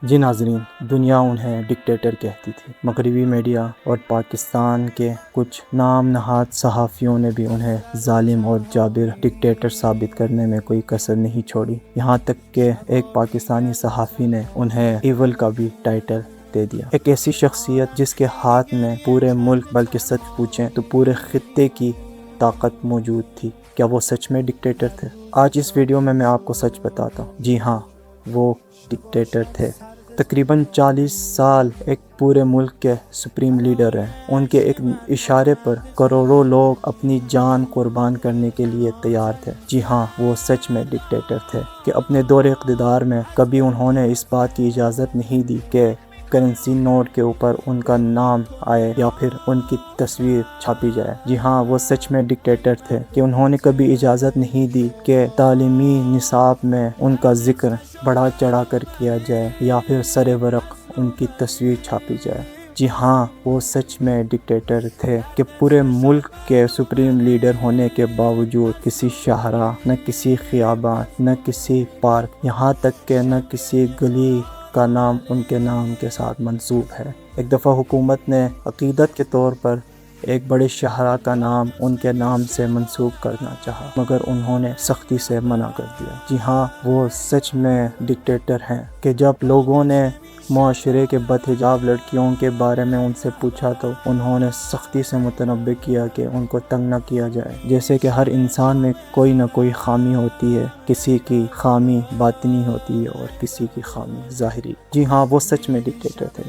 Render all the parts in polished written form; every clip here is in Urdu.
جی ناظرین، دنیا انہیں ڈکٹیٹر کہتی تھی۔ مغربی میڈیا اور پاکستان کے کچھ نام نہاد صحافیوں نے بھی انہیں ظالم اور جابر ڈکٹیٹر ثابت کرنے میں کوئی کسر نہیں چھوڑی۔ یہاں تک کہ ایک پاکستانی صحافی نے انہیں ایول کا بھی ٹائٹل دے دیا۔ ایک ایسی شخصیت جس کے ہاتھ میں پورے ملک بلکہ سچ پوچھیں تو پورے خطے کی طاقت موجود تھی۔ کیا وہ سچ میں ڈکٹیٹر تھے؟ آج اس ویڈیو میں آپ کو سچ بتاتا ہوں۔ جی ہاں، وہ ڈکٹیٹر تھے۔ تقریباً 40 سال ایک پورے ملک کے سپریم لیڈر ہیں۔ ان کے ایک اشارے پر کروڑوں لوگ اپنی جان قربان کرنے کے لیے تیار تھے۔ جی ہاں، وہ سچ میں ڈکٹیٹر تھے کہ اپنے دور اقتدار میں کبھی انہوں نے اس بات کی اجازت نہیں دی کہ کرنسی نوٹ کے اوپر ان کا نام آئے یا پھر ان کی تصویر چھاپی جائے۔ جی ہاں، وہ سچ میں ڈکٹیٹر تھے کہ انہوں نے کبھی اجازت نہیں دی کہ تعلیمی نصاب میں ان کا ذکر بڑھا چڑھا کر کیا جائے یا پھر سر ورق ان کی تصویر چھاپی جائے۔ جی ہاں، وہ سچ میں ڈکٹیٹر تھے کہ پورے ملک کے سپریم لیڈر ہونے کے باوجود کسی شاہراہ، نہ کسی خیابان، نہ کسی پارک، یہاں تک کہ نہ کسی گلی کا نام ان کے نام کے ساتھ منسوب ہے۔ ایک دفعہ حکومت نے عقیدت کے طور پر ایک بڑے شاہراہ کا نام ان کے نام سے منسوب کرنا چاہا، مگر انہوں نے سختی سے منع کر دیا۔ جی ہاں، وہ سچ میں ڈکٹیٹر ہیں کہ جب لوگوں نے معاشرے کے بدحجاب لڑکیوں کے بارے میں ان سے پوچھا تو انہوں نے سختی سے متنبہ کیا کہ ان کو تنگ نہ کیا جائے۔ جیسے کہ ہر انسان میں کوئی نہ کوئی خامی ہوتی ہے، کسی کی خامی باطنی ہوتی ہے اور کسی کی خامی ظاہری۔ جی ہاں، وہ سچ میں ڈکٹیٹر تھے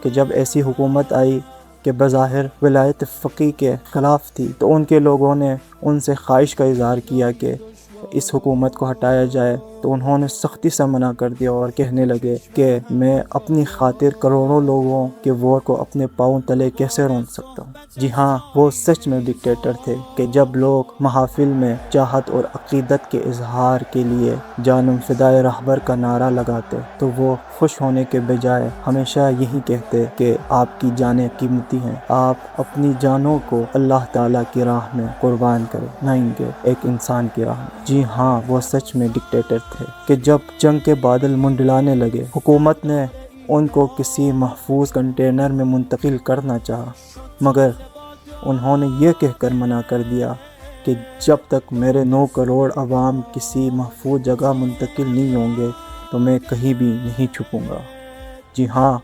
کہ جب ایسی حکومت آئی کہ بظاہر ولایت فقیہ کے خلاف تھی تو ان کے لوگوں نے ان سے خواہش کا اظہار کیا کہ اس حکومت کو ہٹایا جائے، تو انہوں نے سختی سے منع کر دیا اور کہنے لگے کہ میں اپنی خاطر کروڑوں لوگوں کے ووٹ کو اپنے پاؤں تلے کیسے رونق سکتا ہوں۔ جی ہاں، وہ سچ میں ڈکٹیٹر تھے کہ جب لوگ محافل میں چاہت اور عقیدت کے اظہار کے لیے جانم فدائے رہبر کا نعرہ لگاتے تو وہ خوش ہونے کے بجائے ہمیشہ یہی کہتے کہ آپ کی جانیں قیمتی ہیں، آپ اپنی جانوں کو اللہ تعالیٰ کی راہ میں قربان کریں، نہ ان کے ایک انسان کی راہ میں۔ جی ہاں، وہ سچ میں ڈکٹیٹر تھے کہ جب جنگ کے بادل منڈلانے لگے، حکومت نے ان کو کسی محفوظ کنٹینر میں منتقل کرنا چاہا، مگر انہوں نے یہ کہہ کر منع کر دیا کہ جب تک میرے 9 کروڑ عوام کسی محفوظ جگہ منتقل نہیں ہوں گے تو میں کہیں بھی نہیں چھپوں گا۔ جی ہاں،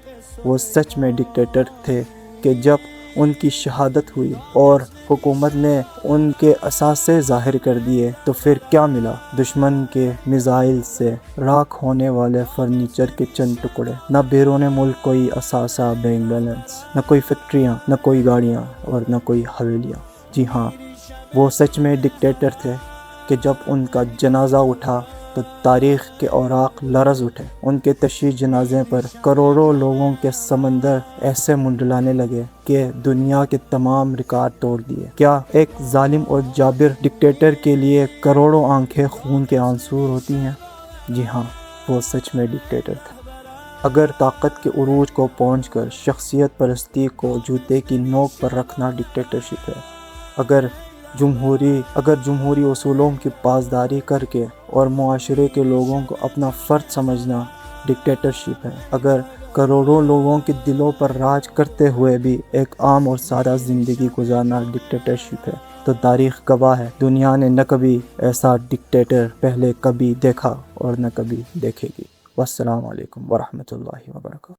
وہ سچ میں ڈکٹیٹر تھے کہ جب ان کی شہادت ہوئی اور حکومت نے ان کے اثاثے ظاہر کر دیے تو پھر کیا ملا؟ دشمن کے میزائل سے راکھ ہونے والے فرنیچر کے چند ٹکڑے، نہ بیرون ملک کوئی اثاثہ بینک بیلنس، نہ کوئی فیکٹریاں، نہ کوئی گاڑیاں اور نہ کوئی حویلیاں۔ جی ہاں، وہ سچ میں ڈکٹیٹر تھے کہ جب ان کا جنازہ اٹھا تو تاریخ کے اوراق لرز اٹھے۔ ان کے تشییع جنازے پر کروڑوں لوگوں کے سمندر ایسے منڈلانے لگے کہ دنیا کے تمام ریکارڈ توڑ دیے۔ کیا ایک ظالم اور جابر ڈکٹیٹر کے لیے کروڑوں آنکھیں خون کے آنسو ہوتی ہیں؟ جی ہاں، وہ سچ میں ڈکٹیٹر تھے۔ اگر طاقت کے عروج کو پہنچ کر شخصیت پرستی کو جوتے کی نوک پر رکھنا ڈکٹیٹرشپ ہے، اگر جمہوری اصولوں کی پاسداری کر کے اور معاشرے کے لوگوں کو اپنا فرد سمجھنا ڈکٹیٹرشپ ہے، اگر کروڑوں لوگوں کے دلوں پر راج کرتے ہوئے بھی ایک عام اور سادہ زندگی گزارنا ڈکٹیٹرشپ ہے، تو تاریخ گواہ ہے دنیا نے نہ کبھی ایسا ڈکٹیٹر پہلے کبھی دیکھا اور نہ کبھی دیکھے گی۔ والسلام علیکم ورحمۃ اللہ وبرکاتہ۔